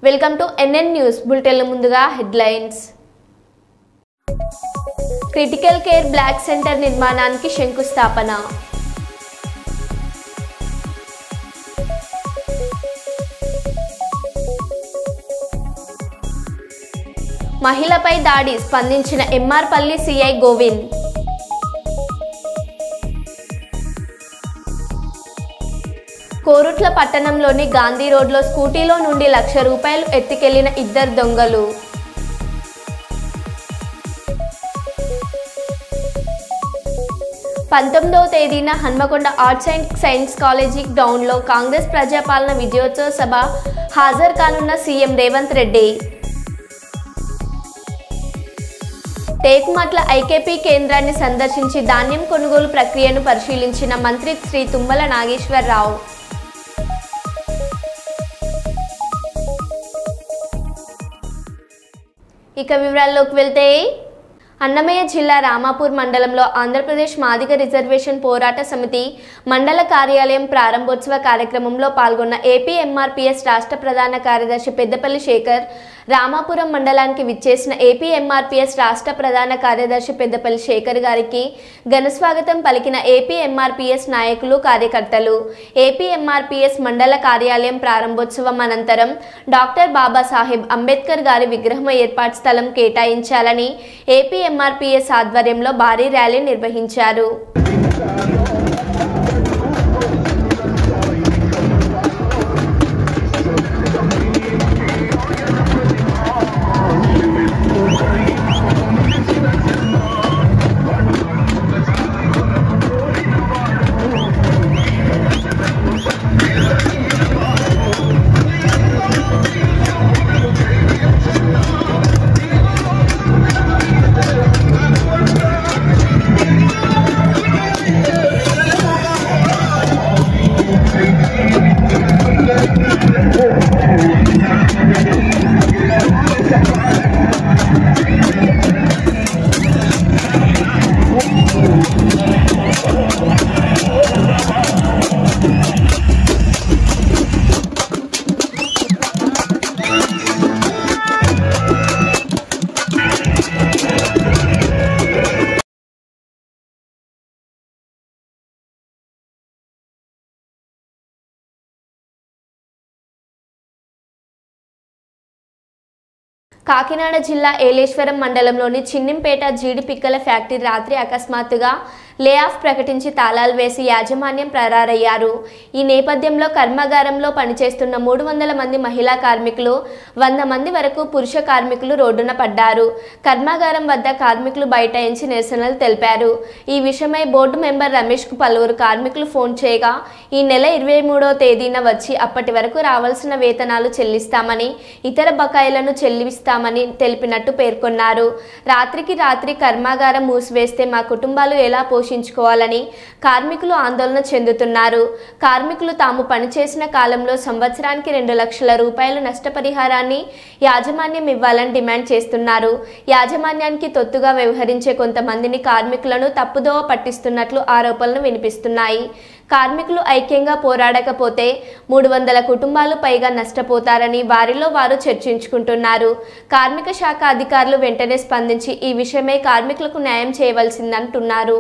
Welcome to NN news bulletin ముందుగా హెడ్లైన్స్. Critical care block centre నిర్మాణానికి శంకుస్థాపన. మహిళపై దాడి స్పందించిన ఎంఆర్పల్లి సిఐ గోవింద్. కోరుట్ల పట్టణంలోని గాంధీ రోడ్లో స్కూటీలో నుండి ₹1,00,000 ఎత్తుకెళ్లిన 2 దొంగలు. పంతొమ్మిదవ తేదీన Hanamkonda arts and science college గ్రౌండ్లో కాంగ్రెస్ ప్రజాపాలన విజయోత్సవ సభ హాజరు కానున్న సీఎం రేవంత్ రెడ్డి. టేకుమట్ల ఐకేపీ కేంద్రాన్ని సందర్శించి ధాన్యం కొనుగోలు ప్రక్రియను పరిశీలించిన మంత్రి శ్రీ తుమ్మల నాగేశ్వరరావు. ఇక వివరాల్లోకి వెళ్తే, అన్నమయ్య జిల్లా రామాపూర్ మండలంలో ఆంధ్రప్రదేశ్ మాదిగ రిజర్వేషన్ పోరాట సమితి మండల కార్యాలయం ప్రారంభోత్సవ కార్యక్రమంలో పాల్గొన్న ఏపీ ఎంఆర్పీఎస్ రాష్ట్ర ప్రధాన కార్యదర్శి పెద్దపల్లి శేఖర్, రామాపురం మండలానికి విచ్చేసిన ఏపీ ఎంఆర్పీఎస్ రాష్ట్ర ప్రధాన కార్యదర్శి పెద్దపల్లి శేఖర్ గారికి ఘనస్వాగతం పలికిన ఏపీ ఎంఆర్పీఎస్ నాయకులు, కార్యకర్తలు. ఏపీ ఎంఆర్పీఎస్ మండల కార్యాలయం ప్రారంభోత్సవం అనంతరం డాక్టర్ బాబాసాహెబ్ అంబేద్కర్ గారి విగ్రహం ఏర్పాటు స్థలం కేటాయించాలని ఏపీ ఎంఆర్పీఎస్ ఆధ్వర్యంలో భారీ ర్యాలీ నిర్వహించారు. కాకినాడ జిల్లా ఏలేశ్వరం మండలంలోని చిన్నింపేట జీడిపిక్కల ఫ్యాక్టరీ రాత్రి అకస్మాత్తుగా లే ఆఫ్ ప్రకటించి తాళాలు వేసి యాజమాన్యం పరారయ్యారు. ఈ నేపథ్యంలో కర్మాగారంలో పనిచేస్తున్న 300 మంది మహిళా కార్మికులు, 100 మంది వరకు పురుష కార్మికులు రోడ్డున పడ్డారు. కర్మాగారం వద్ద కార్మికులు బైఠాయించి నిరసనలు తెలిపారు. ఈ విషయమై బోర్డు మెంబర్ రమేష్కు పలువురు కార్మికులు ఫోన్ చేయగా ఈ నెల 23వ తేదీన వచ్చి అప్పటి వరకు రావాల్సిన వేతనాలు చెల్లిస్తామని, ఇతర బకాయిలను చెల్లిస్తామని తెలిపినట్టు పేర్కొన్నారు. రాత్రికి రాత్రి కర్మాగారం మూసివేస్తే మా కుటుంబాలు ఎలా పోషించుకోవాలని కార్మికులు ఆందోళన చెందుతున్నారు. కార్మికులు తాము పనిచేసిన కాలంలో సంవత్సరానికి ₹2,00,000 నష్టపరిహారాన్ని యాజమాన్యం ఇవ్వాలని డిమాండ్ చేస్తున్నారు. యాజమాన్యానికి తొత్తుగా వ్యవహరించే కొంతమందిని కార్మికులను తప్పుదోవ పట్టిస్తున్నట్లు ఆరోపణలు వినిపిస్తున్నాయి. కార్మికులు ఐక్యంగా పోరాడకపోతే 300 కుటుంబాలు పైగా నష్టపోతారని వారిలో వారు చర్చించుకుంటున్నారు. కార్మిక శాఖ అధికారులు వెంటనే స్పందించి ఈ విషయమై కార్మికులకు న్యాయం చేయవలసిందంటున్నారు.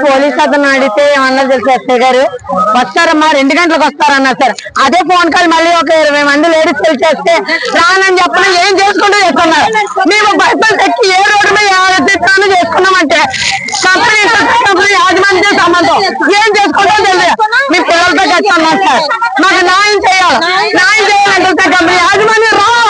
పోలీస్ అతను అడిగితే ఏమన్నా తెలుసు, ఎస్ఐ గారు వస్తారమ్మా 2 గంటలకు వస్తారన్నారు సార్. అదే ఫోన్ కాల్ మళ్ళీ ఒక 20 మంది లేడీస్ తెలిసేస్తే రానని చెప్పిన ఏం చేసుకుంటూ చేస్తున్నారు. మేము బైబల్ ఎక్కి ఏ రోడ్డు మీద ఏదైతే చేసుకున్నామంటే కంపెనీ యాజమాన్యం సంబంధం ఏం చేసుకుంటూ తెలియదు. మీ పిల్లలతో ఖర్చు అన్నారు సార్. మాకు న్యాయం చేయాలి, న్యాయం చేయాలంటే సార్ కంపెనీ యాజమాన్యం రావాలి.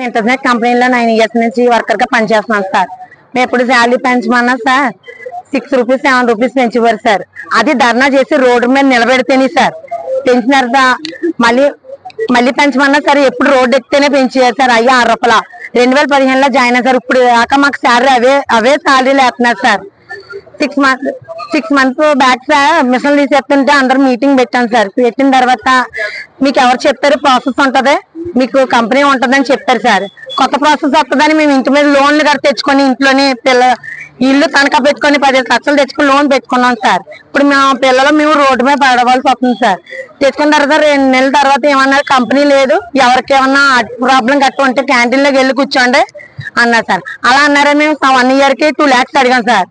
ఇంటర్నెట్ కంపెనీలో 9 years నుంచి వర్కర్ గా పనిచేస్తున్నాను సార్. మేము ఎప్పుడు శాలరీ పెంచమన్నా సార్ 6 రూపీస్ 7 రూపీస్ పెంచేవారు సార్. అది ధర్నా చేసి రోడ్డు మీద నిలబెడితేనే సార్ పెంచిన తర్వాత మళ్ళీ పెంచమన్నా సరే ఎప్పుడు రోడ్డు ఎక్కితేనే పెంచారు సార్. అయ్యా 6 రూపాయల 2015లో జాయిన్ అయ్యారు సార్. ఇప్పుడు దాకా మాకు శాలరీ అవే శాలరీలు వేస్తున్నారు sir. 6 months back sir machine తీసేస్తుంటే అందరూ మీటింగ్ పెట్టాను సార్. పెట్టిన తర్వాత మీకు ఎవరు చెప్పారు ప్రాసెస్ ఉంటది, మీకు కంపెనీ ఉంటదని చెప్పారు సార్. కొత్త ప్రాసెస్ వస్తుందని మేము ఇంటి మీద లోన్లు కూడా తెచ్చుకొని ఇంట్లోని ఇల్లు తనఖా పెట్టుకొని 15 లక్షలు తెచ్చుకొని లోన్ పెట్టుకున్నాం సార్. ఇప్పుడు మేము రోడ్డు మీద పడవలసి వస్తుంది సార్. తెచ్చుకున్న తర్వాత 2 నెలల తర్వాత ఏమన్నారు, కంపెనీ లేదు, ఎవరికి ఏమన్నా ప్రాబ్లం కట్టు ఉంటే క్యాంటీన్ లోకి వెళ్ళి కూర్చోండి అన్నారు సార్. అలా అన్నారా. మేము 1 year కి 2 lakhs అడిగాం సార్.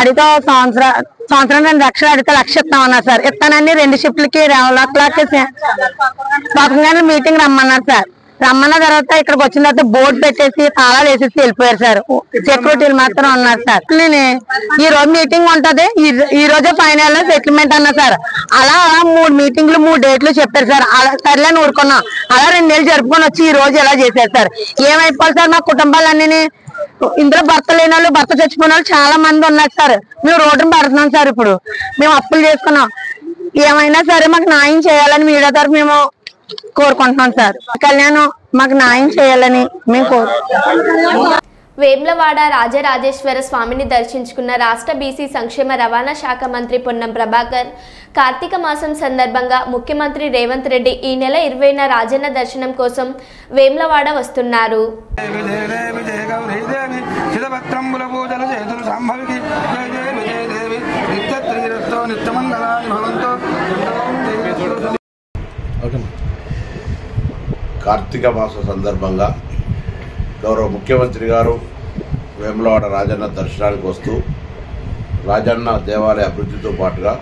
అడిగితే సంవత్సరం 2 లక్షలు అడిగితే 1 లక్ష ఇస్తామన్నారు సార్. ఇస్తానని 2 షిఫ్ట్లకి 11 మీటింగ్ రమ్మన్నారు సార్. రమ్మన్న తర్వాత ఇక్కడికి వచ్చిన తర్వాత బోర్డు పెట్టేసి తాళాలు వేసేసి వెళ్ళిపోయారు సార్. సెక్యూరిటీలు మాత్రం ఉన్నారు సార్. ఈ రోజు మీటింగ్ ఉంటది, ఈ రోజే ఫైనల్ సెటిల్మెంట్ అన్నా సార్. అలా 3 మీటింగ్లు 3 డేట్లు చెప్పారు సార్. అలా సర్లేని ఊరుకున్నాం. అలా 2 నెలలు జరుపుకొని వచ్చి ఈ రోజు ఎలా చేశారు సార్. ఏమైపోవాలి సార్ మా కుటుంబాలన్నీ. ఇందులో భర్త లేని వాళ్ళు, భర్త చచ్చిపోయిన వాళ్ళు చాలా మంది ఉన్నారు సార్. మేము రోడ్డును పడుతున్నాం సార్. ఇప్పుడు మేము అప్పులు చేసుకున్నాం. ఏమైనా సరే మాకు న్యాయం చేయాలని మీడియా తరఫు మేము కోరుకుంటున్నాం సార్. కళ్యాణం మాకు న్యాయం చేయాలని మేము కోరుకుంటున్నాం. వేములవాడ రాజరాజేశ్వర స్వామిని దర్శించుకున్న రాష్ట్ర బీసీ సంక్షేమ రవాణా శాఖ మంత్రి పొన్నం ప్రభాకర్ కార్తీక మాసం సందర్భంగా ముఖ్యమంత్రి రేవంత్ రెడ్డి ఈ నెల 20న రాజన్న దర్శనం కోసం వేములవాడ వస్తున్నారు. కార్తీక మాస సందర్భంగా గౌరవ ముఖ్యమంత్రి గారు వేములవాడ రాజన్న దర్శనానికి వస్తూ రాజన్న దేవాలయ అభివృద్ధితో పాటుగా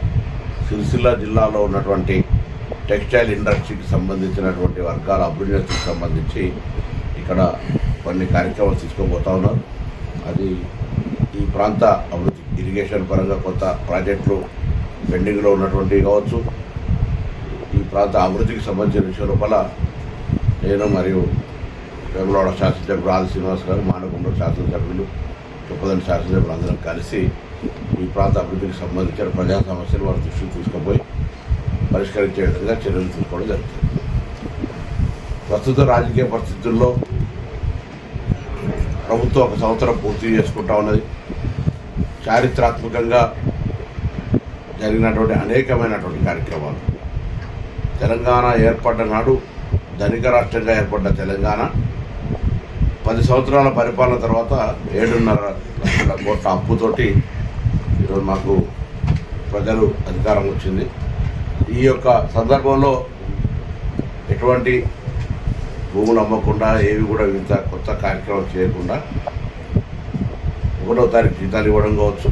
సిరిసిల్ల జిల్లాలో ఉన్నటువంటి టెక్స్టైల్ ఇండస్ట్రీకి సంబంధించినటువంటి వర్గాల అభివృద్ధికి సంబంధించి ఇక్కడ కొన్ని కార్యక్రమాలు తీసుకోబోతా ఉన్నారు. అది ఈ ప్రాంత అభివృద్ధి, ఇరిగేషన్ పరంగా కొత్త ప్రాజెక్టులు పెండింగ్లో ఉన్నటువంటివి కావచ్చు, ఈ ప్రాంత అభివృద్ధికి సంబంధించిన విషయం లోపల నేను మరియు వేములవాడ శాసనసభ్యులు ఆది శ్రీనివాస్ గారు, మానకొండ శాసనసభ్యులు, చొప్పదండి శాసనసభ్యులు అందరం కలిసి ఈ ప్రాంత అభివృద్ధికి సంబంధించిన ప్రజా సమస్యలు వారి దృష్టికి తీసుకుపోయి పరిష్కరించే విధంగా చర్యలు తీసుకోవడం జరుగుతుంది. ప్రస్తుత రాజకీయ పరిస్థితుల్లో ప్రభుత్వం 1 సంవత్సరం పూర్తి చేసుకుంటా ఉన్నది. చారిత్రాత్మకంగా జరిగినటువంటి అనేకమైనటువంటి కార్యక్రమాలు, తెలంగాణ ఏర్పడ్డ నాడు ధనిక రాష్ట్రంగా ఏర్పడ్డ తెలంగాణ 10 సంవత్సరాల పరిపాలన తర్వాత 7.5 లక్షల కోట్ల అప్పుతోటి ఈరోజు మాకు ప్రజలు అధికారం వచ్చింది. ఈ యొక్క సందర్భంలో ఎటువంటి భూములు అమ్మకుండా, ఏవి కూడా వివిధ కొత్త కార్యక్రమాలు చేయకుండా 1వ తారీఖు జీతాలు ఇవ్వడం కావచ్చు,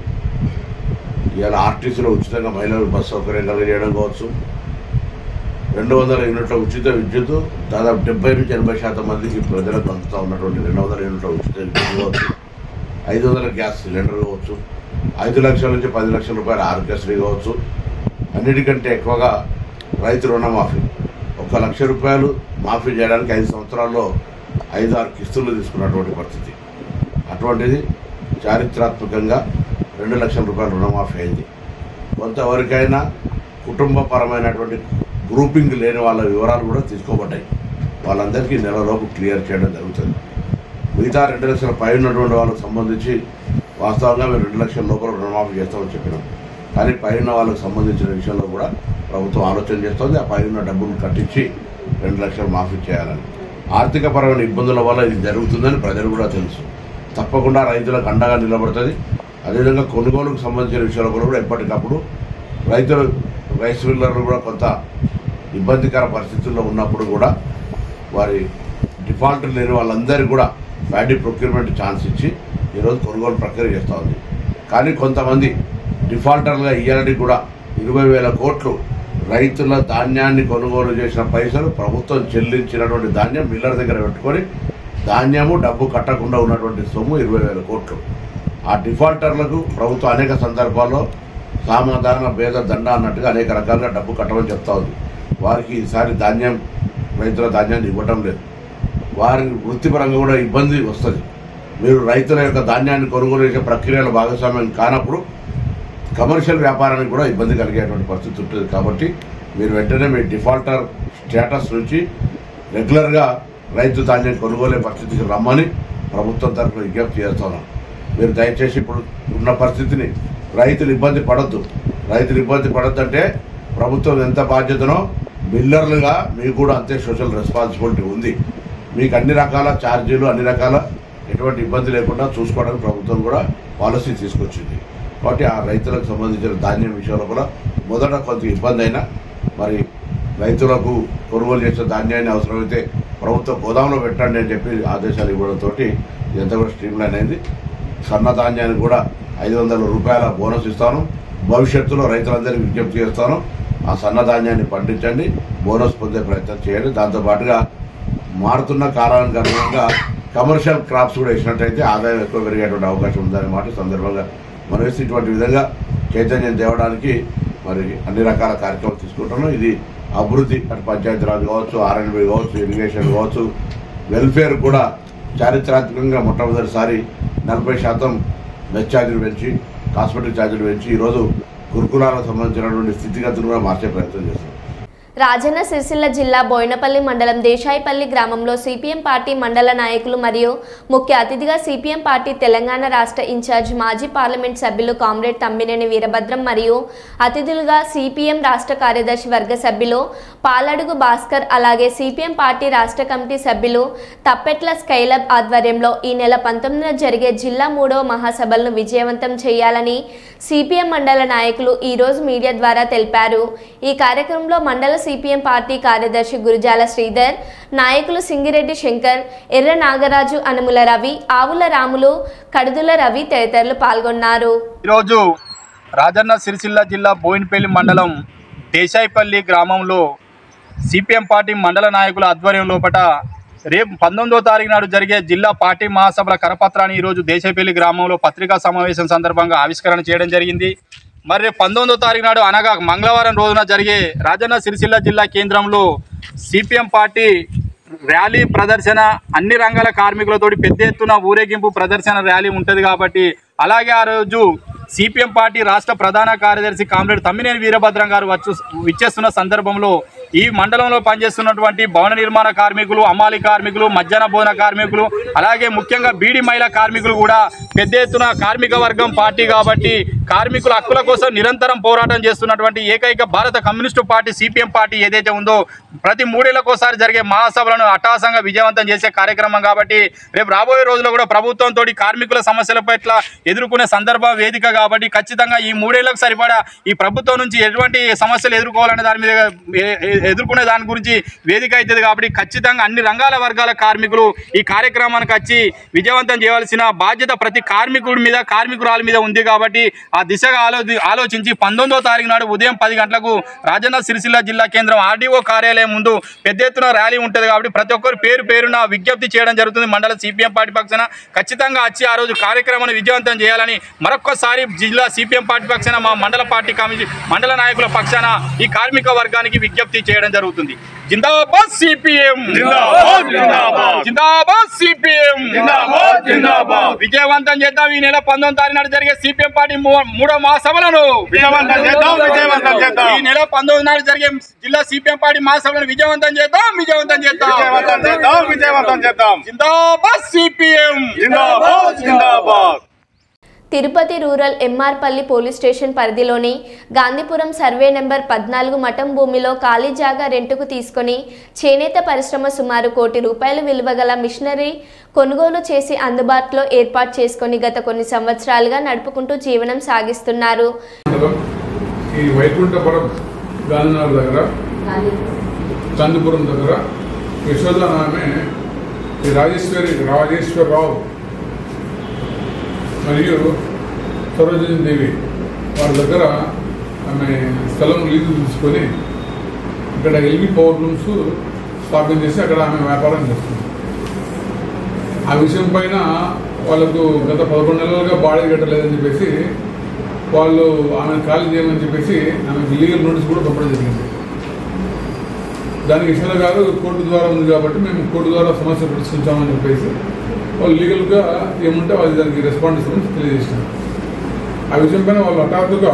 ఇవాళ ఆర్టీసీలో ఉచితంగా మహిళలకు బస్సు సౌకర్యం కలిగజేయడం కావచ్చు, 200 యూనిట్ల ఉచిత విద్యుత్ దాదాపు 70 నుంచి 80% మందికి ప్రజలకు అందుతూ ఉన్నటువంటి 200 యూనిట్ల ఉచిత విద్యుత్ కావచ్చు, 500 గ్యాస్ సిలిండర్ కావచ్చు, 5 లక్షల నుంచి 10 లక్షల రూపాయల ఆరోగ్యశ్రీ కావచ్చు, అన్నిటికంటే ఎక్కువగా రైతు రుణమాఫీ 1 లక్ష రూపాయలు మాఫీ చేయడానికి 5 సంవత్సరాల్లో 5-6 కిస్తులు తీసుకున్నటువంటి పరిస్థితి. అటువంటిది చారిత్రాత్మకంగా 2 లక్షల రూపాయల రుణమాఫీ అయింది. కొంతవరకైనా కుటుంబపరమైనటువంటి గ్రూపింగ్ లేని వాళ్ళ వివరాలు కూడా తీసుకోబడ్డాయి. వాళ్ళందరికీ నెలలోపు క్లియర్ చేయడం జరుగుతుంది. మిగతా 2 లక్షల పై ఉన్నటువంటి వాళ్ళకు సంబంధించి వాస్తవంగా మేము 2 లక్షల లోపల రుణమాఫీ చేస్తామని చెప్పినాం. కానీ పైన వాళ్ళకు సంబంధించిన విషయంలో కూడా ప్రభుత్వం ఆలోచన చేస్తుంది. ఆ పైన డబ్బులు కట్టించి 2 లక్షలు మాఫీ చేయాలని. ఆర్థికపరమైన ఇబ్బందుల వల్ల ఇది జరుగుతుందని ప్రజలు కూడా తెలుసు. తప్పకుండా రైతులకు అండగా నిలబడుతుంది. అదేవిధంగా కొనుగోలుకు సంబంధించిన విషయాల్లో కూడా ఎప్పటికప్పుడు రైస్ మిల్లర్లు కూడా కొంత ఇబ్బందికర పరిస్థితుల్లో ఉన్నప్పుడు కూడా వారి డిఫాల్ట్ లేని వాళ్ళందరికీ కూడా ప్యాడీ ప్రొక్యూర్మెంట్ ఛాన్స్ ఇచ్చి ఈరోజు కొనుగోలు ప్రక్రియ చేస్తూ ఉంది. కానీ కొంతమంది డిఫాల్టర్లుగా ఇయ్యాలని కూడా 20,000 కోట్లు రైతుల ధాన్యాన్ని కొనుగోలు చేసిన పైసలు ప్రభుత్వం చెల్లించినటువంటి ధాన్యం మిల్లర్ దగ్గర పెట్టుకొని ధాన్యము డబ్బు కట్టకుండా ఉన్నటువంటి సొమ్ము 20,000 కోట్లు. ఆ డిఫాల్టర్లకు ప్రభుత్వం అనేక సందర్భాల్లో సామాధాన భేద దండ అన్నట్టుగా అనేక రకాలుగా డబ్బు కట్టమని చెప్తా ఉంది. వారికి ఈసారి రైతుల ధాన్యాన్ని ఇవ్వటం లేదు. వారి వృత్తిపరంగా కూడా ఇబ్బంది వస్తుంది. మీరు రైతుల యొక్క ధాన్యాన్ని కొనుగోలు చేసే ప్రక్రియలో భాగస్వామ్యం కానప్పుడు కమర్షియల్ వ్యాపారానికి కూడా ఇబ్బంది కలిగేటువంటి పరిస్థితి ఉంటుంది. కాబట్టి మీరు వెంటనే మీ డిఫాల్టర్ స్టేటస్ నుంచి రెగ్యులర్గా రైతు ధాన్యం కొనుగోలే పరిస్థితికి రమ్మని ప్రభుత్వం తరఫున విజ్ఞప్తి చేస్తున్నాం. మీరు దయచేసి ఇప్పుడు ఉన్న పరిస్థితిని రైతులు ఇబ్బంది పడద్దు. రైతులు ఇబ్బంది పడద్దంటే ప్రభుత్వం ఎంత బాధ్యతనో మిల్లర్లుగా మీకు కూడా అంతే సోషల్ రెస్పాన్సిబిలిటీ ఉంది. మీకు అన్ని రకాల ఛార్జీలు అన్ని రకాల ఎటువంటి ఇబ్బంది లేకుండా చూసుకోవడానికి ప్రభుత్వం కూడా పాలసీ తీసుకొచ్చింది. కాబట్టి ఆ రైతులకు సంబంధించిన ధాన్యం విషయంలో కూడా మొదట కొంత ఇబ్బంది అయినా మరి రైతులకు కొనుగోలు చేసే ధాన్యాన్ని అవసరమైతే ప్రభుత్వ గోదాంలో పెట్టండి అని చెప్పి ఆదేశాలు ఇవ్వడంతో ఇదంతా కూడా స్ట్రీమ్లైన్ అయింది. సన్న ధాన్యానికి కూడా 500 రూపాయల బోనస్ ఇస్తాను. భవిష్యత్తులో రైతులందరికీ విజ్ఞప్తి చేస్తాను, ఆ సన్న ధాన్యాన్ని పండించండి, బోనస్ పొందే ప్రయత్నం చేయండి. దాంతోపాటుగా మారుతున్న కాలానికి అనుగుణంగా కమర్షియల్ క్రాప్స్ కూడా వేసినట్టయితే ఆదాయం ఎక్కువ పెరిగేటువంటి అవకాశం ఉందనే మాట సందర్భంగా మనం వేసి ఇటువంటి విధంగా చైతన్యం తేవడానికి మరి అన్ని రకాల కార్యక్రమాలు తీసుకుంటున్నాం. ఇది అభివృద్ధి అటు పంచాయతీరాజ్ కావచ్చు, R&B కావచ్చు, ఇరిగేషన్ కావచ్చు, వెల్ఫేర్ కూడా చారిత్రాత్మకంగా మొట్టమొదటిసారి 40% మెస్ ఛార్జీలు పెంచి కాస్మెటిక్ ఛార్జీలు పెంచి ఈరోజు గురుకులాలకు సంబంధించినటువంటి స్థితిగతులు కూడా మార్చే ప్రయత్నం చేస్తాం. రాజన్న సిరిసిల్ల జిల్లా బోయినపల్లి మండలం దేశాయిపల్లి గ్రామంలో సిపిఎం పార్టీ మండల నాయకులు మరియు ముఖ్య అతిథిగా సిపిఎం పార్టీ తెలంగాణ రాష్ట్ర ఇన్ఛార్జ్ మాజీ పార్లమెంట్ సభ్యులు కామ్రేడ్ తమ్మినేని వీరభద్రం మరియు అతిథులుగా సిపిఎం రాష్ట్ర కార్యదర్శి వర్గ సభ్యులు పాలడుగు భాస్కర్ అలాగే సిపిఎం పార్టీ రాష్ట్ర కమిటీ సభ్యులు తప్పెట్ల స్కైలబ్ ఆధ్వర్యంలో ఈ నెల 19న జరిగే జిల్లా 3వ మహాసభలను విజయవంతం చేయాలని సిపిఎం మండల నాయకులు ఈరోజు మీడియా ద్వారా తెలిపారు. ఈ కార్యక్రమంలో మండల సిపిఎం పార్టీ కార్యదర్శి గురుజాల శ్రీధర్, నాయకులు సింగిరెడ్డి శంకర్, ఎర్ర నాగరాజు, అనుముల రవి, ఆవుల రాములు, కడుదుల రవి తదితరులు పాల్గొన్నారు. ఈరోజు రాజన్న సిరిసిల్ల జిల్లా బోయినపల్లి మండలం దేశాయిపల్లి గ్రామంలో సిపిఎం పార్టీ మండల నాయకుల ఆధ్వర్యం లోపట రేపు 19వ తారీఖు నాడు జరిగే జిల్లా పార్టీ మహాసభల కరపత్రాన్ని ఈరోజు దేశాయిపల్లి గ్రామంలో పత్రికా సమావేశం సందర్భంగా ఆవిష్కరణ చేయడం జరిగింది. మరి రేపు 19వ తారీఖు నాడు అనగా మంగళవారం రోజున జరిగే రాజన్న సిరిసిల్ల జిల్లా కేంద్రంలో సిపిఎం పార్టీ ర్యాలీ ప్రదర్శన, అన్ని రంగాల కార్మికులతోటి పెద్ద ఎత్తున ఊరేగింపు ప్రదర్శన ర్యాలీ ఉంటుంది. కాబట్టి అలాగే ఆ రోజు సిపిఎం పార్టీ రాష్ట్ర ప్రధాన కార్యదర్శి కామ్రేడ్ తమ్మినేని వీరభద్రం గారు విచ్చేస్తున్న సందర్భంలో ఈ మండలంలో పనిచేస్తున్నటువంటి భవన నిర్మాణ కార్మికులు, అమ్మాలి కార్మికులు, మధ్యాహ్న భోజన కార్మికులు, అలాగే ముఖ్యంగా బీడీ మహిళా కార్మికులు కూడా పెద్ద ఎత్తున కార్మిక వర్గం పార్టీ కాబట్టి కార్మికుల హక్కుల కోసం నిరంతరం పోరాటం చేస్తున్నటువంటి ఏకైక భారత కమ్యూనిస్టు పార్టీ సిపిఎం పార్టీ ఏదైతే ఉందో ప్రతి 3 ఏళ్లకోసారి జరిగే మహాసభలను అట్టహాసంగా విజయవంతం చేసే కార్యక్రమం. కాబట్టి రేపు రాబోయే రోజుల్లో కూడా ప్రభుత్వంతో కార్మికుల సమస్యల పట్ల ఎదుర్కొనే సందర్భ వేదిక కాబట్టి ఖచ్చితంగా ఈ 3 ఏళ్లకు సరిపడా ఈ ప్రభుత్వం నుంచి ఎటువంటి సమస్యలు ఎదుర్కోవాలనే దాని మీద ఎదుర్కొనే దాని గురించి వేదిక అవుతుంది. కాబట్టి ఖచ్చితంగా అన్ని రంగాల వర్గాల కార్మికులు ఈ కార్యక్రమానికి వచ్చి విజయవంతం చేయవలసిన బాధ్యత ప్రతి కార్మికుడి మీద, కార్మికురాల మీద ఉంది. కాబట్టి ఆ దిశగా ఆలోచించి 19వ తారీఖు నాడు ఉదయం 10 గంటలకు రాజన్న సిరిసిల్ల జిల్లా కేంద్రం ఆర్డీఓ కార్యాలయం ముందు పెద్ద ఎత్తున ర్యాలీ ఉంటుంది. కాబట్టి ప్రతి ఒక్కరు పేరున విజ్ఞప్తి చేయడం జరుగుతుంది. మండల సిపిఎం పార్టీ పక్షాన ఖచ్చితంగా వచ్చి ఆ రోజు కార్యక్రమాన్ని విజయవంతం చేయాలని మరొక్కసారి జిల్లా సిపిఎం పార్టీ పక్షాన మా మండల పార్టీ కమిటీ మండల నాయకుల పక్షాన ఈ కార్మిక వర్గానికి విజ్ఞప్తి చేయడం జరుగుతుంది. జిందాబాద్ సిపిఎం, జిందాబాద్ సిపిఎం, విజయవంతం చేద్దాం. ఈ నెల 19వ తారీఖు నాడు జరిగే సిపిఎం పార్టీ 3వ మహాసభలను విజయవంతం చేద్దాం. ఈ నెల 19వ నాడు జరిగే జిల్లా సిపిఎం పార్టీ మహాసభలను విజయవంతం చేద్దాం. జిందాబాద్ సిపిఎం, జిందాబాద్. Tirupati rural MRPalli police station పరిధిలోని గాంధీపురం సర్వే నెంబర్ 14 మఠం భూమిలో ఖాళీ జాగా రెంటుకు తీసుకొని చేనేత పరిశ్రమ సుమారు 1 కోటి రూపాయలు విలువ గల మిషనరీ కొనుగోలు చేసి అందుబాటులో ఏర్పాటు చేసుకొని గత కొన్ని సంవత్సరాలుగా నడుపుకుంటూ జీవనం సాగిస్తున్నారు. ఈ వైకుంఠపురం గాంధీనగర్ దగ్గర చందుపురం దగ్గర యశోద ఆమె రాజేశ్వరరావు మరియు సరోజిని దేవి వారి దగ్గర ఆమె స్థలం లీజు తీసుకొని ఇక్కడ ఎల్బీ పవర్ లూమ్స్ స్థాపన చేసి అక్కడ ఆమె వ్యాపారం చేస్తుంది. ఆ విషయం పైన వాళ్ళకు గత 11 నెలలుగా బాడీ కట్టలేదని చెప్పేసి వాళ్ళు ఆమెను ఖాళీ చేయమని చెప్పేసి ఆమెకు లీగల్ నోటీస్ కూడా పంపడం జరిగింది. దానికి ఇష్టం గారు కోర్టు ద్వారా ఉంది కాబట్టి మేము కోర్టు ద్వారా సమస్య పరిష్కరించామని చెప్పేసి వాళ్ళు లీగల్గా ఏముంటే వాళ్ళు దానికి రెస్పాండ్ ఇస్తామని తెలియజేసినారు. ఆ విషయం పైన వాళ్ళు హఠాత్తుగా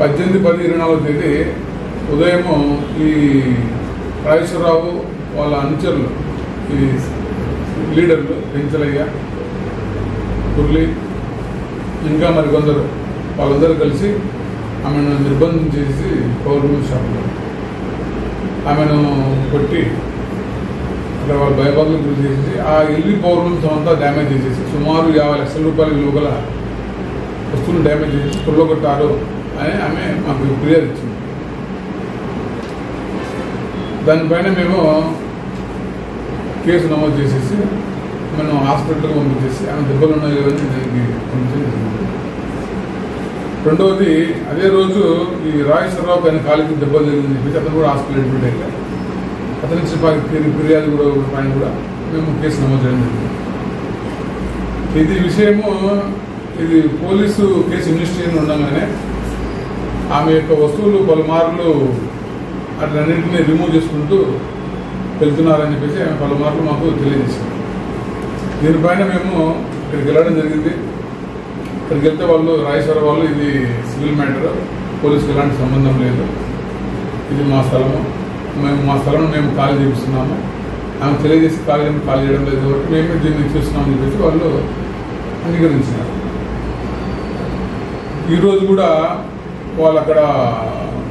18/10/24 ఉదయము ఈ రాజేశ్వరరావు వాళ్ళ అనుచరులు, ఈ లీడర్లు పెంచలయ్య, మురళి, ఇంకా మరికొందరు వాళ్ళందరూ కలిసి ఆమెను నిర్బంధం చేసి పవర్ రూమ్ షాప్లో ఆమెను కొట్టి అక్కడ వాళ్ళు భయభాగులు గురి చేసేసి ఆ ఎల్వి పవర్ రూమ్స్ అంతా డ్యామేజ్ చేసేసి సుమారు 50 లక్షల రూపాయల విలువగల వస్తువులు డ్యామేజ్ చేసి కొల్లగొట్టారు అని ఆమె మాకు ఫిర్యాదు ఇచ్చింది. దానిపైన మేము కేసు నమోదు చేసేసి మనం హాస్పిటల్కి పంపించేసి ఆమె దెబ్బలు ఉన్నాయి లేవని దానికి పంపించడం. రెండవది, అదే రోజు ఈ రాజేశ్వరరావు పైన కాలికి దెబ్బలు జరిగిందని చెప్పేసి అతను కూడా హాస్పిటల్ అడ్మిట్ అయ్యారు. అతనికి ఫిర్యాదు కూడా పైన కూడా మేము కేసు నమోదు చేయడం జరిగింది. ఇది విషయము, ఇది పోలీసు కేసు ఇన్వెస్టిగేషన్ ఉండగానే ఆమె యొక్క వస్తువులు పలుమార్లు అట్లన్నింటినీ రిమూవ్ చేసుకుంటూ వెళ్తున్నారని చెప్పేసి ఆమె పలుమార్లు మాకు తెలియజేశారు. దీనిపైన మేము ఇక్కడికి వెళ్ళడం జరిగింది. ఇక్కడికి వెళ్తే వాళ్ళు రాజేశ్వర వాళ్ళు ఇది సివిల్ మ్యాటర్, పోలీసుకి ఎలాంటి సంబంధం లేదు, ఇది మా స్థలము, మా స్థలం మేము ఖాళీ చేపిస్తున్నాము, ఆమె తెలియజేసి ఖాళీ చేయడం లేదు కాబట్టి మేమే దీన్ని చూస్తున్నామని చెప్పేసి వాళ్ళు అంగీకరించినారు. ఈరోజు కూడా వాళ్ళు అక్కడ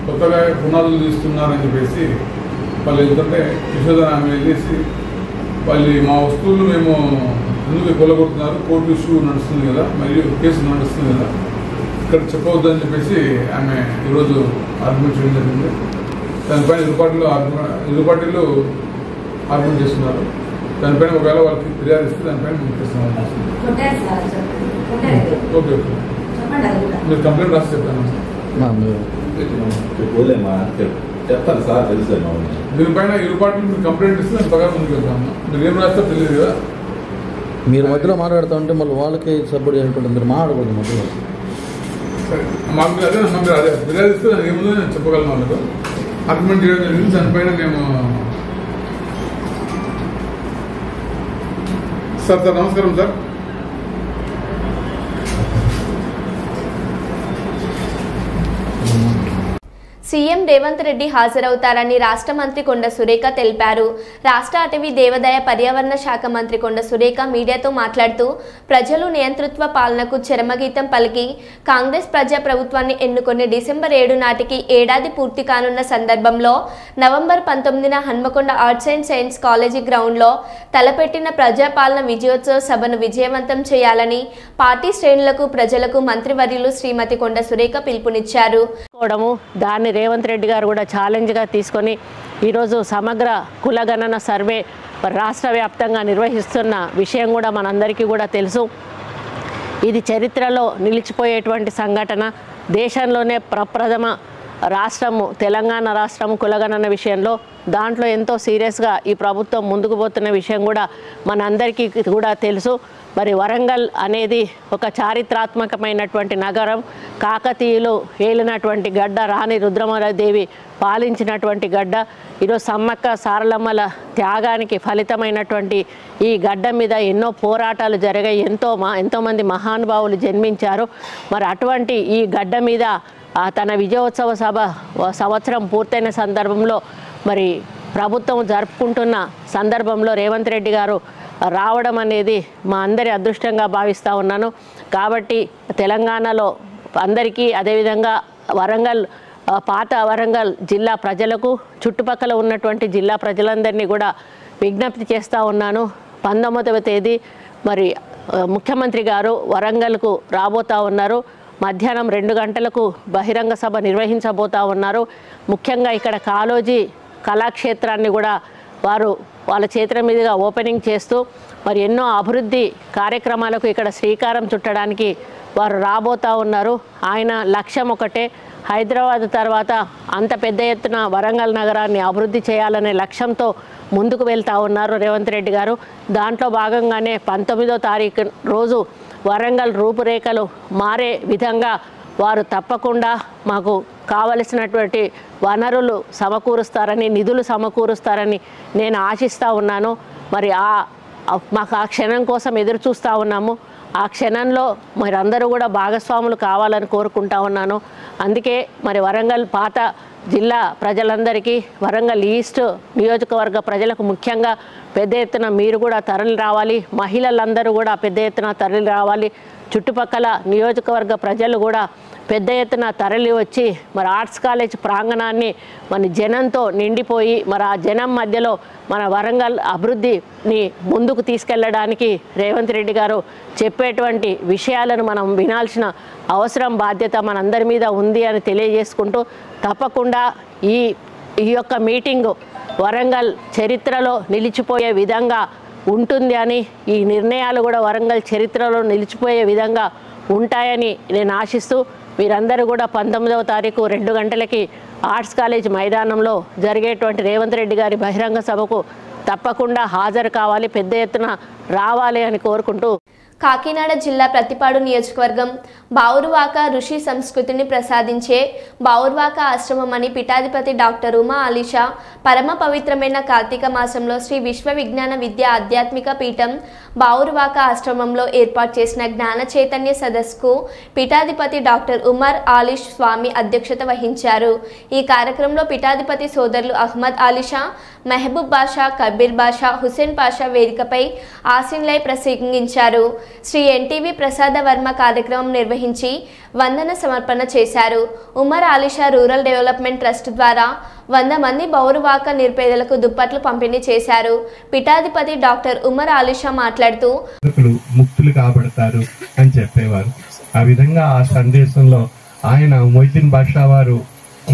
కొత్తగా పునాదులు తీస్తున్నారని చెప్పేసి వాళ్ళు వెళ్తుంటే యశోధన ఆమె వెళ్ళేసి వాళ్ళు మా వస్తువులు మేము ఎందుకు కొలగొడుతున్నారు, కోర్టు ఇష్యూ నడుస్తుంది కదా, మరియు కేసు నడుస్తుంది కదా, ఇక్కడ చెప్పవద్దని చెప్పేసి ఆమె ఈరోజు ఆర్గ్యుమెంట్ చేయడం జరిగింది. దానిపైన ఇరు పార్టీలు ఆర్గ్యుమెంట్ చేస్తున్నారు. దానిపైన ఒకవేళ వాళ్ళకి ఫిర్యాదు ఇస్తే దానిపైన మేము చేస్తున్నాం. ఓకే ఓకే, మీరు కంప్లైంట్ రాసి చెప్తాను. చెప్తాను సార్, తెలుసు. దీనిపైన ఇరు పార్టీలు మీరు కంప్లైంట్ ఇస్తే దాని ప్రకారం ముందుకు వెళ్తాము. మీరు ఏం రాస్తారో తెలియదు కదా, మీరు మధ్యలో మాట్లాడుతూ ఉంటే మళ్ళీ వాళ్ళకి సపోర్ట్ చేసుకుంటారు, మీరు మాట్లాడకూడదు మధ్యలో. సరే, మాకు అదే ఫిర్యాదు ఇస్తే దానికి ఏముందో నేను చెప్పగలను. వాళ్ళకు ఆర్గ్యుమెంట్ చేయడం జరిగింది. దానిపైన మేము సార్ నమస్కారం సార్. సీఎం రేవంత్ రెడ్డి హాజరవుతారని రాష్ట్ర మంత్రి కొండ సురేఖ తెలిపారు. రాష్ట్ర అటవీ దేవాదాయ పర్యావరణ శాఖ మంత్రి కొండ సురేఖ మీడియాతో మాట్లాడుతూ ప్రజలు నియంతృత్వ పాలనకు చరమగీతం పలికి కాంగ్రెస్ ప్రజా ప్రభుత్వాన్ని ఎన్నుకొని డిసెంబర్ 7 నాటికి ఏడాది పూర్తి కానున్న సందర్భంలో నవంబర్ 19న Hanamkonda arts and science college గ్రౌండ్లో తలపెట్టిన ప్రజాపాలన విజయోత్సవ సభను విజయవంతం చేయాలని పార్టీ శ్రేణులకు ప్రజలకు మంత్రివర్యులు శ్రీమతి కొండ సురేఖ పిలుపునిచ్చారు. దాన్ని రేవంత్ రెడ్డి గారు కూడా ఛాలెంజ్గా తీసుకొని ఈరోజు సమగ్ర కులగణన సర్వే రాష్ట్ర వ్యాప్తంగా నిర్వహిస్తున్న విషయం కూడా మనందరికీ కూడా తెలుసు. ఇది చరిత్రలో నిలిచిపోయేటువంటి సంఘటన. దేశంలోనే ప్రప్రథమ రాష్ట్రము తెలంగాణ రాష్ట్రము కులగణన విషయంలో దాంట్లో ఎంతో సీరియస్గా ఈ ప్రభుత్వం ముందుకు పోతున్న విషయం కూడా మనందరికీ కూడా తెలుసు. మరి వరంగల్ అనేది ఒక చారిత్రాత్మకమైనటువంటి నగరం. కాకతీయులు ఏలినటువంటి గడ్డ, రాణి రుద్రమదేవి పాలించినటువంటి గడ్డ. ఈరోజు సమ్మక్క సారలమ్మల త్యాగానికి ఫలితమైనటువంటి ఈ గడ్డ మీద ఎన్నో పోరాటాలు జరిగాయి, ఎంతోమంది మహానుభావులు జన్మించారు. మరి అటువంటి ఈ గడ్డ మీద తన విజయోత్సవ సభ సంవత్సరం పూర్తయిన సందర్భంలో మరి ప్రభుత్వం జరుపుకుంటున్న సందర్భంలో రేవంత్ రెడ్డి గారు రావడం అనేది మా అందరి అదృష్టంగా భావిస్తూ ఉన్నాను. కాబట్టి తెలంగాణలో అందరికీ, అదేవిధంగా వరంగల్ పాత వరంగల్ జిల్లా ప్రజలకు, చుట్టుపక్కల ఉన్నటువంటి జిల్లా ప్రజలందరినీ కూడా విజ్ఞప్తి చేస్తూ ఉన్నాను. 19వ తేదీ మరి ముఖ్యమంత్రి గారు వరంగల్కు రాబోతూ ఉన్నారు. మధ్యాహ్నం 2 గంటలకు బహిరంగ సభ నిర్వహించబోతూ ఉన్నారు. ముఖ్యంగా ఇక్కడ కాళోజీ కళాక్షేత్రాన్ని కూడా వారు వాళ్ళ చేతుల మీదుగా ఓపెనింగ్ చేస్తూ మరి ఎన్నో అభివృద్ధి కార్యక్రమాలకు ఇక్కడ శ్రీకారం చుట్టడానికి వారు రాబోతూ ఉన్నారు. ఆయన లక్ష్యం ఒకటే, హైదరాబాద్ తర్వాత అంత పెద్ద ఎత్తున వరంగల్ నగరాన్ని అభివృద్ధి చేయాలనే లక్ష్యంతో ముందుకు వెళ్తూ ఉన్నారు రేవంత్ రెడ్డి గారు. దాంట్లో భాగంగానే 19వ తారీఖు రోజు వరంగల్ రూపురేఖలు మారే విధంగా వారు తప్పకుండా మాకు కావలసినటువంటి వనరులు సమకూరుస్తారని, నిధులు సమకూరుస్తారని నేను ఆశిస్తూ ఉన్నాను. మరి మాకు ఆ క్షణం కోసం ఎదురు చూస్తూ ఉన్నాము. ఆ క్షణంలో మరి అందరూ కూడా భాగస్వాములు కావాలని కోరుకుంటా ఉన్నాను. అందుకే మరి వరంగల్ పాత జిల్లా ప్రజలందరికీ, వరంగల్ ఈస్ట్ నియోజకవర్గ ప్రజలకు ముఖ్యంగా పెద్ద ఎత్తున మీరు కూడా తరలి రావాలి, మహిళలందరూ కూడా పెద్ద ఎత్తున తరలి రావాలి, చుట్టుపక్కల నియోజకవర్గ ప్రజలు కూడా పెద్ద ఎత్తున తరలి వచ్చి మరి ఆర్ట్స్ కాలేజ్ ప్రాంగణాన్ని మన జనంతో నిండిపోయి మరి ఆ జనం మధ్యలో మన వరంగల్ అభివృద్ధిని ముందుకు తీసుకెళ్ళడానికి రేవంత్ రెడ్డి గారు చెప్పేటువంటి విషయాలను మనం వినాల్సిన అవసరం, బాధ్యత మనందరి మీద ఉంది అని తెలియజేసుకుంటూ, తప్పకుండా ఈ యొక్క మీటింగు వరంగల్ చరిత్రలో నిలిచిపోయే విధంగా ఉంటుంది అని, ఈ నిర్ణయాలు కూడా వరంగల్ చరిత్రలో నిలిచిపోయే విధంగా ఉంటాయని నేను ఆశిస్తూ, మీరందరూ కూడా 19వ తారీఖు 2 గంటలకి ఆర్ట్స్ కాలేజ్ మైదానంలో జరిగేటువంటి రేవంత్ రెడ్డి గారి బహిరంగ సభకు తప్పకుండా హాజరు కావాలి, పెద్ద ఎత్తున రావాలి అని కోరుకుంటూ, కాకినాడ జిల్లా ప్రతిపాడు నియోజకవర్గం బావురువాక ఋషి సంస్కృతిని ప్రసాదించే బావురువాక ఆశ్రమం అని పీఠాధిపతి డాక్టర్ ఉమా ఆలిషా పరమ పవిత్రమైన కార్తీక మాసంలో శ్రీ విశ్వ విజ్ఞాన విద్య ఆధ్యాత్మిక పీఠం బావురువాక ఆశ్రమంలో ఏర్పాటు చేసిన జ్ఞాన చైతన్య సదస్సుకు పీఠాధిపతి డాక్టర్ ఉమర్ ఆలిష్ స్వామి అధ్యక్షత వహించారు. ఈ కార్యక్రమంలో పీఠాధిపతి సోదరులు అహ్మద్ ఆలిషా, మెహబూబ్ బాషా, కబీర్ బాషా, హుసేన్ పాషా వేదికపై ఆసీన్లై ప్రసంగించారు. శ్రీ ఎన్టీవీ ప్రసాద వర్మ కార్యక్రమం నిర్వహించి వందన సమర్పణ చేశారు. Umar Alisha rural development trust ద్వారా 100 మంది బౌరువాక నిరుపేదలకు దుప్పట్లు పంపిణీ చేశారు. పీఠాధిపతి డాక్టర్ ఉమర్ ఆలిషా మాట్లాడుతూ ముక్తులు కాబడతారు అని చెప్పేవారు. ఆ విధంగా ఆ సందేశంలో ఆయన మొయిద్దీన్ బాషా వారు,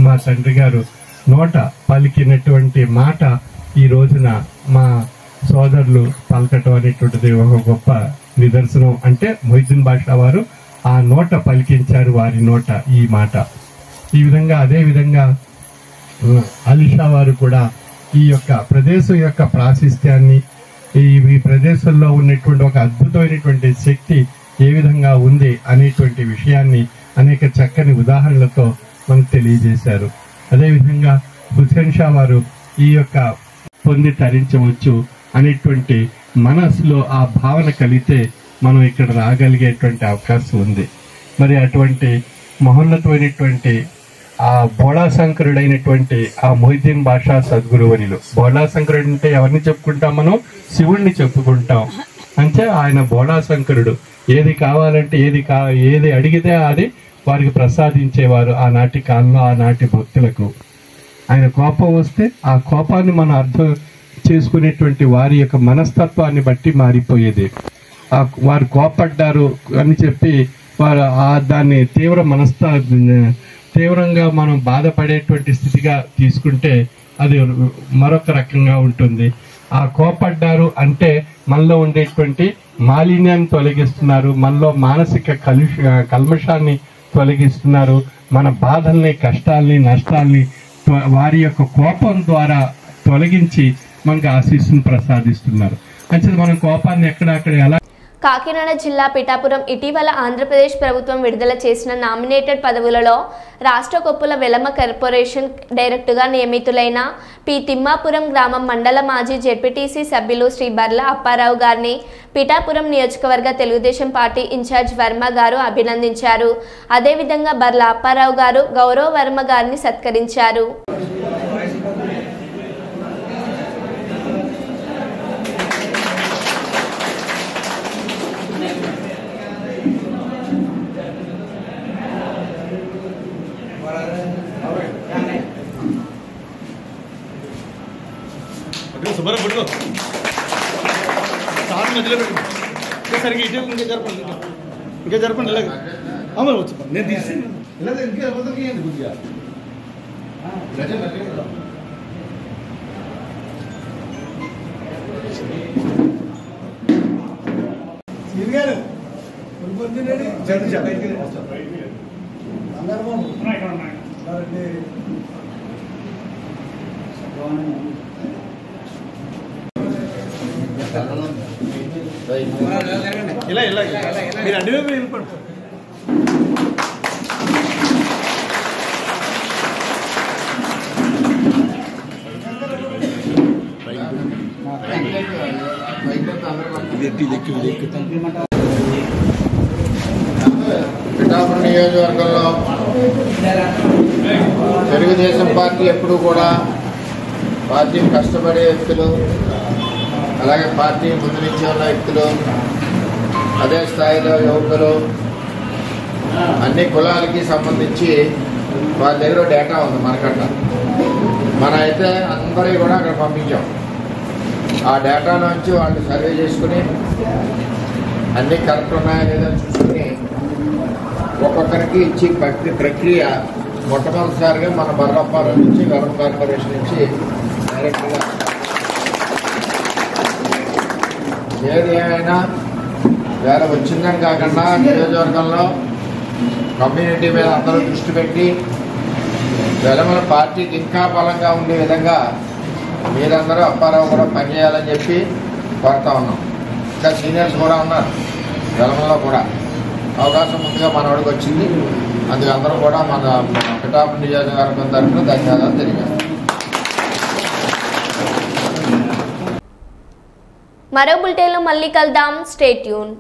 మా తండ్రి గారు నోట పలికినటువంటి మాట ఈ రోజున మా సోదరులు పలకటం అనేటువంటిది ఒక గొప్ప నిదర్శనం. అంటే మొయిద్దీన్ బాషా వారు ఆ నోట పలికించారు, వారి నోట ఈ మాట. ఈ విధంగా అదే విధంగా ఆలిషా వారు కూడా ఈ యొక్క ప్రదేశం యొక్క ప్రాశస్త్యాన్ని, ఈ ప్రదేశంలో ఉన్నటువంటి ఒక అద్భుతమైనటువంటి శక్తి ఏ విధంగా ఉంది అనేటువంటి విషయాన్ని అనేక చక్కని ఉదాహరణలతో మనకు తెలియజేశారు. అదేవిధంగా హుసేన్ షా వారు ఈ యొక్క పొంది తరించవచ్చు అనేటువంటి మనసులో ఆ భావన కలిగితే మనం ఇక్కడ రాగలిగేటువంటి అవకాశం ఉంది. మరి అటువంటి మహోన్నతమైనటువంటి ఆ బోళాశంకరుడైనటువంటి ఆ మొయిద్దీన్ బాషా సద్గురువనిలు, బోళాశంకరుడు అంటే ఎవరిని చెప్పుకుంటాం మనం? శివుణ్ణి చెప్పుకుంటాం. అంటే ఆయన బోళాశంకరుడు. ఏది కావాలంటే ఏది అడిగితే అది వారికి ప్రసాదించేవారు ఆనాటి కాలంలో, ఆనాటి భక్తులకు. ఆయన కోపం వస్తే ఆ కోపాన్ని మనం అర్థం చేసుకునేటువంటి వారి యొక్క మనస్తత్వాన్ని బట్టి మారిపోయేది. వారు కోపడ్డారు అని చెప్పి వారు దాన్ని తీవ్రంగా మనం బాధపడేటువంటి స్థితిగా తీసుకుంటే అది మరొక రకంగా ఉంటుంది. ఆ కోపడ్డారు అంటే మనలో ఉండేటువంటి మాలిన్యాన్ని తొలగిస్తున్నారు, మనలో మానసిక కల్మషాన్ని తొలగిస్తున్నారు, మన బాధల్ని, కష్టాల్ని, నష్టాల్ని వారి యొక్క కోపం ద్వారా తొలగించి మనకు ఆశీస్సును ప్రసాదిస్తున్నారు. అంటే మన కోపాన్ని ఎక్కడక్కడ ఎలా. కాకినాడ జిల్లా పిఠాపురం ఇటీవల ఆంధ్రప్రదేశ్ ప్రభుత్వం విడుదల చేసిన నామినేటెడ్ పదవులలో రాష్ట్ర కొప్పుల వెలమ కార్పొరేషన్ డైరెక్టర్గా నియమితులైన పి తిమ్మాపురం గ్రామం మండల మాజీ జెడ్పీటీసీ సభ్యులు శ్రీ బర్ల అప్పారావు గారిని పిఠాపురం నియోజకవర్గ తెలుగుదేశం పార్టీ ఇన్ఛార్జ్ వర్మ గారు అభినందించారు. అదేవిధంగా బర్ల అప్పారావు గారు గౌరవ వర్మ గారిని సత్కరించారు. ఇంకా జరపండి ఇలాగ అమ్మ వచ్చు నేను తీసాను ఇలా ఇంకా ఎవరికి కొద్దిగా గారు ఇలా ఇలా మీరు అడ్డు వెళ్ళిపోండి. పిఠాపురం నియోజకవర్గంలో తెలుగుదేశం పార్టీ ఎప్పుడు కూడా పార్టీని కష్టపడే వ్యక్తులు, అలాగే పార్టీ ముందు నుంచి ఉన్న వ్యక్తులు, అదే స్థాయిలో యువకులు, అన్ని కులాలకి సంబంధించి వాళ్ళ దగ్గర డేటా ఉంది మనకట్లా. మన అయితే అందరికీ కూడా అక్కడ పంపించాం. ఆ డేటా నుంచి వాళ్ళు సర్వే చేసుకుని అన్నీ కరెక్ట్ ఉన్నాయా లేదా చూసుకుని ఒక్కొక్కరికి ఇచ్చి ప్రక్రియ మొట్టమొదటిసారిగా మన బర్లప్పాల నుంచి గవర్నమెంట్ కార్పొరేషన్ నుంచి డైరెక్ట్గా. ఏది ఏమైనా వేరే వచ్చిందని కాకుండా నియోజకవర్గంలో కమ్యూనిటీ మీద అందరూ దృష్టి పెట్టి వెలమల పార్టీకి ఇంకా బలంగా ఉండే విధంగా మీరందరూ అప్పారావు కూడా పనిచేయాలని చెప్పి కోరుతా ఉన్నాం. ఇంకా సీనియర్స్ కూడా ఉన్నారు వెలమల్లో కూడా. అవకాశం ముందుగా మనవాడికి వచ్చింది. అందుకు అందరూ కూడా మన పిఠాపురం నియోజకవర్గం తరఫున ధన్యవాదాలు తెలియజేస్తాం. మరో బులెటిన్లో మళ్ళీ కలుద్దాం. Stay tune.